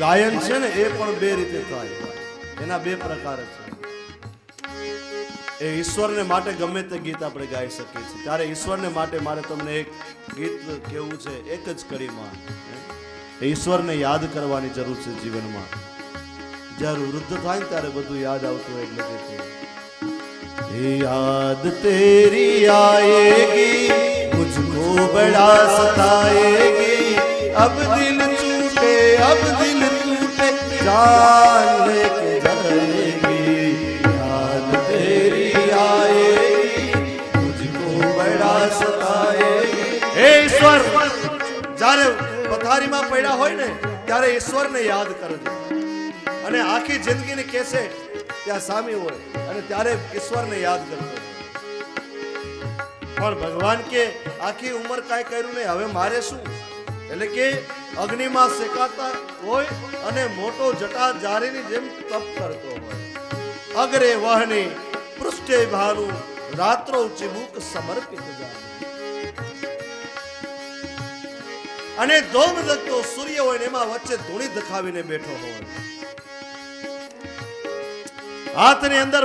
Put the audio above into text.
ગાયન છે ને એ પણ બે રીતે થાય, એના બે પ્રકાર છે. એ ઈશ્વરને માટે ગમે તે ગીત આપણે ગાઈ શકીએ છીએ. ત્યારે ઈશ્વરને માટે મારે તમને એક ગીત કેવું છે, એક જ કડીમાં. ઈશ્વરને યાદ કરવાની જરૂર છે જીવનમાં. જ્યારે વૃદ્ધ થાય ને ત્યારે બધું યાદ આવતું હોય એટલે કે યાદ તેરી આएगी मुझको बड़ा सताएगी अब दिल टूटे अब दिल टूटे जान लेके जाएगी याद तेरी आएगी मुझको बड़ा सताएगी. हे ईश्वर, જ્યારે પથારીમાં પડ્યા હોય ને ત્યારે ઈશ્વરને યાદ કરજો. અને આખી જિંદગીને કેસે ત્યાં સામી હોય અને ત્યારે ઈશ્વરને યાદ કરજો. પણ ભગવાન કે આખી ઉંમર કાંઈ કર્યું નહીં, હવે મારે શું? એટલે કે અગ્નિમાં શેકાતા હોય અને મોટો જટા જારીની જેમ તપ કરતો હોય. અગ્રે વહની પૃષ્ઠે ભાનુ રાત્રો ચિબુક સમર્પિત જાય. અને ધોમ ધકતો સૂર્ય હોય ને એમાં વચ્ચે ધૂણી દખાવીને બેઠો હોય. હાથની અંદર